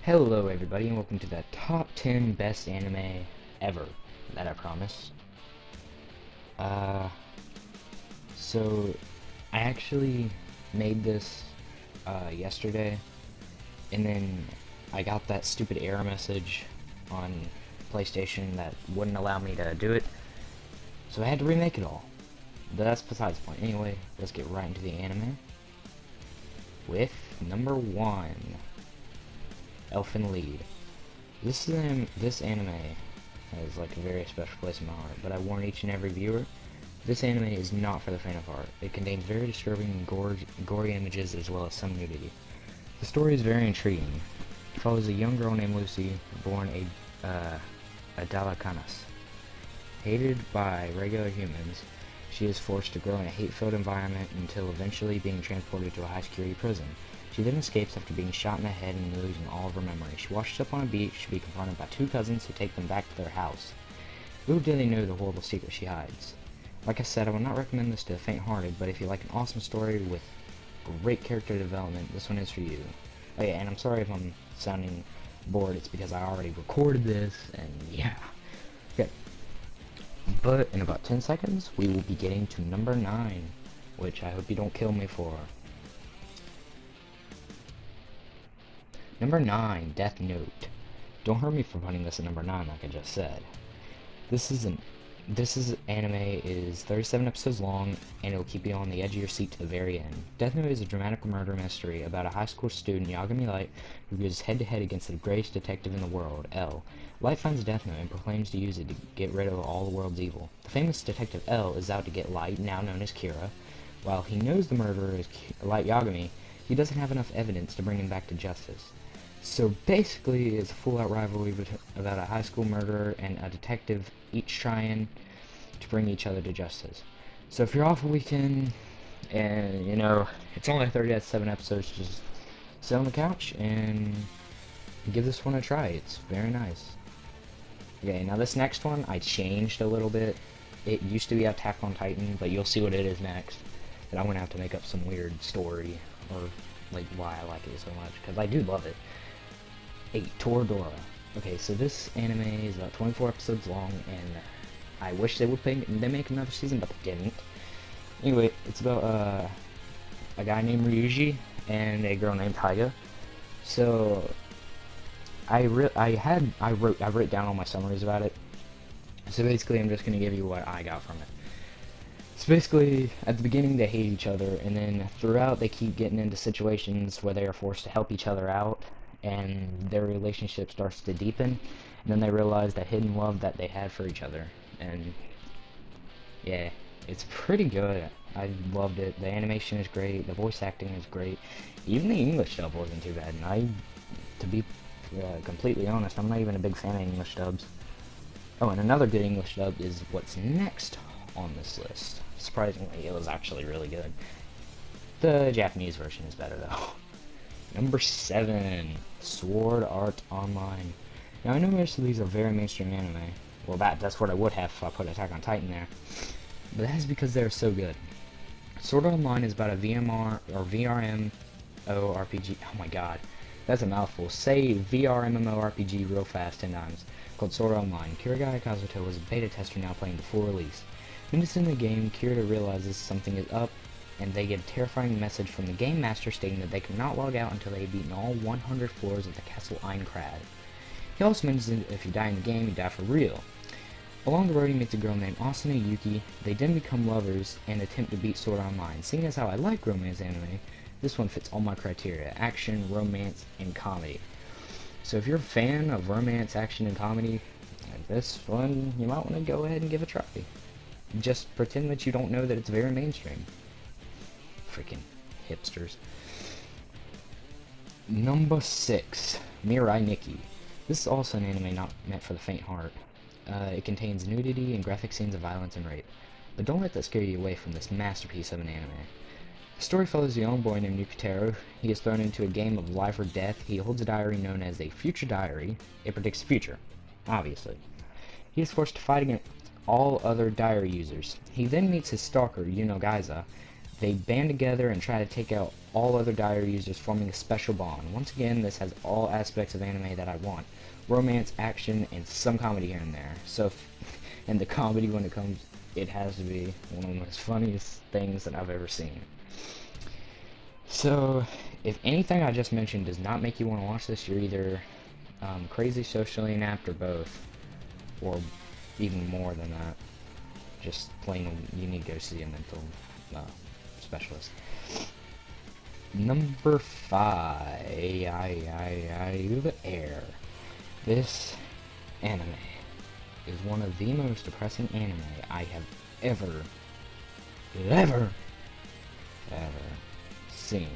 Hello everybody and welcome to the top 10 best anime ever that I promise. Uh, so I actually made this yesterday, and then I got that stupid error message on PlayStation that wouldn't allow me to do it, so I had to remake it all. But that's besides the point. Anyway, let's get right into the anime with number 1. Elfen Lied. This anime has like a very special place in my heart, but I warn each and every viewer, this anime is not for the faint of heart. It contains very disturbing and gory images as well as some nudity. The story is very intriguing. It follows a young girl named Lucy, born a Dalakanas. Hated by regular humans, she is forced to grow in a hate-filled environment until eventually being transported to a high-security prison. She then escapes after being shot in the head and losing all of her memory. She washes up on a beach to be confronted by two cousins who take them back to their house. Little do they know the horrible secret she hides. Like I said, I will not recommend this to the faint-hearted, but if you like an awesome story with great character development, this one is for you. Oh yeah, and I'm sorry if I'm sounding bored, it's because I already recorded this, and yeah. Okay. But in about 10 seconds, we will be getting to number 9, which I hope you don't kill me for. Number 9, Death Note. Don't hurt me for putting this at number 9 like I just said. This anime is 37 episodes long, and it will keep you on the edge of your seat to the very end. Death Note is a dramatic murder mystery about a high school student, Yagami Light, who goes head-to-head against the greatest detective in the world, L. Light finds Death Note and proclaims to use it to get rid of all the world's evil. The famous detective L is out to get Light, now known as Kira. While he knows the murderer is Light Yagami, he doesn't have enough evidence to bring him back to justice. So basically, it's a full-out rivalry about a high school murderer and a detective, each trying to bring each other to justice. So if you're off a weekend, and you know, it's only 37 episodes, just sit on the couch and give this one a try. It's very nice. Okay, now this next one, I changed a little bit. It used to be Attack on Titan, but you'll see what it is next. And I'm gonna have to make up some weird story, or like why I like it so much, because I do love it. 8, Toradora. Okay, so this anime is about 24 episodes long, and I wish they would make another season, but they didn't. Anyway, it's about a guy named Ryuji and a girl named Taiga. So I wrote down all my summaries about it. So basically, I'm just gonna give you what I got from it. So basically, at the beginning they hate each other, and then throughout they keep getting into situations where they are forced to help each other out, and their relationship starts to deepen, and then they realize that hidden love that they had for each other. And yeah, it's pretty good. I loved it. The animation is great, the voice acting is great, even the English dub wasn't too bad. And to be completely honest, I'm not even a big fan of English dubs. Oh, and another good English dub is what's next on this list. Surprisingly, it was actually really good. The Japanese version is better though. Number 7, Sword Art Online. Now I know most of these are very mainstream anime. Well, that's what I would have if I put Attack on Titan there. But that is because they're so good. Sword Art Online is about a VMR or VRMO RPG. Oh my god, that's a mouthful. Say VRMMO RPG real fast 10 times. Called Sword Art Online. Kirigai Kazuto was a beta tester now playing the full release. Minutes in the game, Kirita realizes something is up, and they get a terrifying message from the game master stating that they cannot log out until they have beaten all 100 floors of the Castle Einkrad. He also mentions that if you die in the game, you die for real. Along the road, he meets a girl named Asuna Yuki. They then become lovers and attempt to beat Sword Art Online. Seeing as how I like romance anime, this one fits all my criteria: action, romance, and comedy. So if you're a fan of romance, action, and comedy, this one you might want to go ahead and give a try. Just pretend that you don't know that it's very mainstream. Freaking hipsters. Number 6, Mirai Nikki. This is also an anime not meant for the faint heart. It contains nudity and graphic scenes of violence and rape. But don't let that scare you away from this masterpiece of an anime. The story follows a young boy named Yukiteru. He is thrown into a game of life or death. He holds a diary known as a future diary. It predicts the future, obviously. He is forced to fight against all other diary users. He then meets his stalker, Yuno Gaiza, They band together and try to take out all other dire users, forming a special bond. Once again, this has all aspects of anime that I want. Romance, action, and some comedy here and there. So, and the comedy when it comes, it has to be one of the most funniest things that I've ever seen. So, if anything I just mentioned does not make you want to watch this, you're either crazy, socially inept, or both. Or even more than that. Just plain, you need to go see a mental specialist. Number 5, Air. This anime is one of the most depressing anime I have ever seen.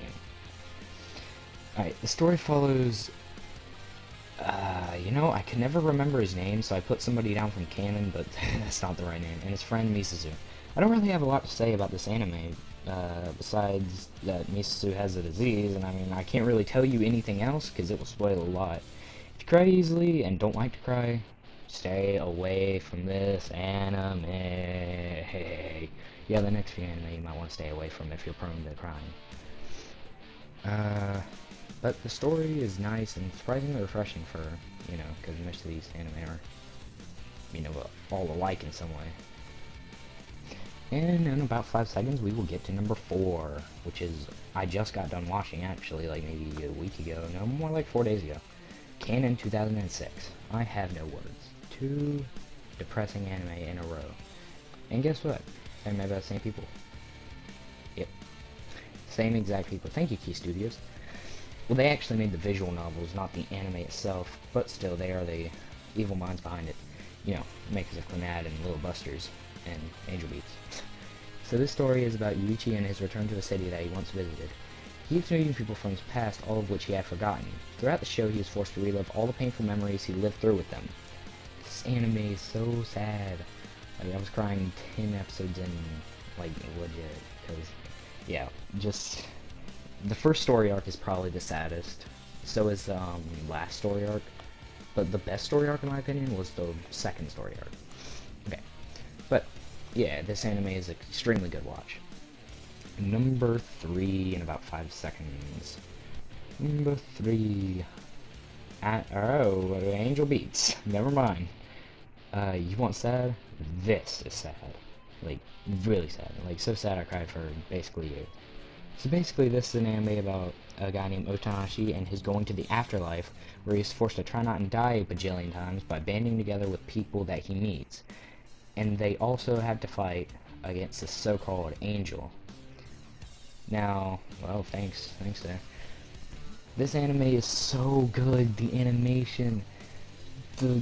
Alright, the story follows, you know, I can never remember his name, so I put somebody down from canon, but that's not the right name, and his friend Misazu. I don't really have a lot to say about this anime, besides that Misazu has a disease, and I mean, I can't really tell you anything else, because it will spoil a lot. If you cry easily and don't like to cry, stay away from this anime. Yeah, the next few anime you might want to stay away from if you're prone to crying. But the story is nice and surprisingly refreshing for, you know, because most of these anime are, you know, all alike in some way. And in about 5 seconds, we will get to number 4, which is, I just got done watching, actually, like maybe a week ago. No, more like 4 days ago. Canon 2006. I have no words. 2 depressing anime in a row. And guess what? They're made by the same people. Yep. Same exact people. Thank you, Key Studios. Well, they actually made the visual novels, not the anime itself, but still, they are the evil minds behind it. You know, makers of Clannad and Little Busters and Angel Beats. So this story is about Yuichi and his return to a city that he once visited. He keeps meeting people from his past, all of which he had forgotten. Throughout the show, he is forced to relive all the painful memories he lived through with them. This anime is so sad. Like, I was crying 10 episodes in, like, legit, because, yeah, just... The first story arc is probably the saddest. So is last story arc. But the best story arc, in my opinion, was the second story arc. Okay. But, yeah, this anime is an extremely good watch. Number 3 in about 5 seconds. Number 3. Oh, Angel Beats. Never mind. You want sad? This is sad. Like, really sad. Like, so sad I cried for basically you. So basically, this is an anime about a guy named Otanashi and his going to the afterlife, where he's forced to try not and die a bajillion times by banding together with people that he meets. And they also have to fight against the so-called angel. Now, well, thanks there. This anime is so good. The animation, the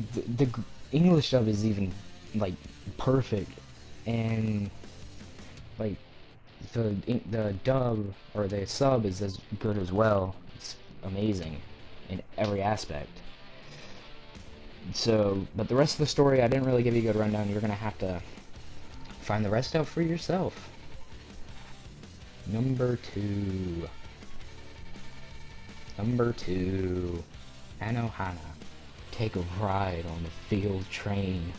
English dub is even, like, perfect, and, like, the dub, or the sub, is as good as well. It's amazing in every aspect. So, but the rest of the story, I didn't really give you a good rundown. You're gonna have to find the rest out for yourself. Number 2. Anohana. Take a ride on the field train.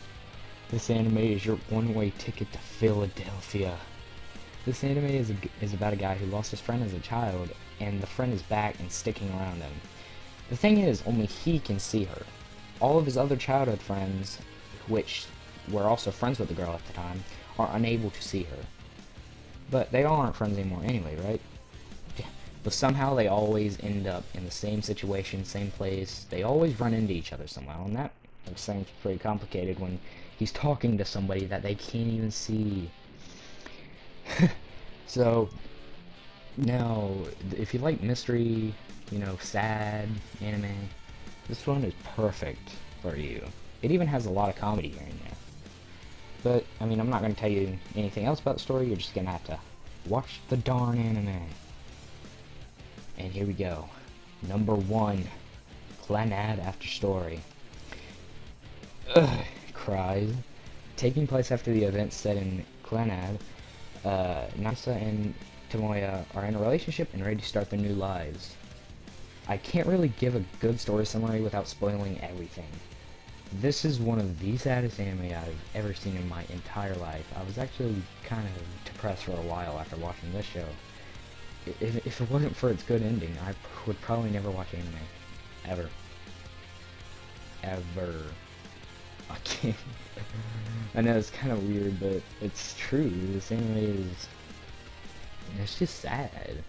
This anime is your one-way ticket to Philadelphia. This anime is about a guy who lost his friend as a child, and the friend is back and sticking around him. The thing is, only he can see her. All of his other childhood friends, which were also friends with the girl at the time, are unable to see her. But they all aren't friends anymore anyway, right? But somehow they always end up in the same situation, same place. They always run into each other somehow, and that seems pretty complicated when he's talking to somebody that they can't even see. So, now, if you like mystery, you know, sad anime, this one is perfect for you. It even has a lot of comedy here and there. But, I mean, I'm not going to tell you anything else about the story. You're just going to have to watch the darn anime. And here we go. Number 1. Clannad After Story. Ugh, cries. Taking place after the events set in Clannad, Nasa and Tomoya are in a relationship and ready to start their new lives. I can't really give a good story summary without spoiling everything. This is one of the saddest anime I've ever seen in my entire life. I was actually kind of depressed for a while after watching this show. If it wasn't for its good ending, I would probably never watch anime. Ever. Ever. I can't. I know it's kind of weird, but it's true. This anime is... it's just sad.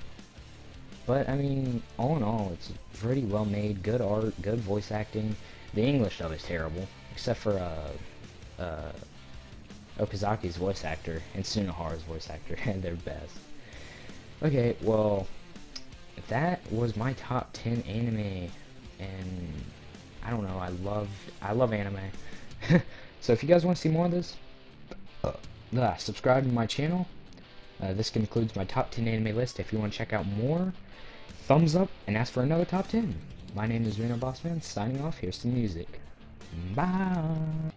But, I mean, all in all, it's pretty well made, good art, good voice acting. The English dub is terrible, except for, Okazaki's voice actor and Sunohara's voice actor, and they're best. Okay, well, that was my top 10 anime, and I don't know, I love anime. So if you guys want to see more of this, subscribe to my channel. This concludes my top 10 anime list. If you want to check out more, thumbs up and ask for another top 10. My name is Reno Bossman, signing off. Here's some music. Bye!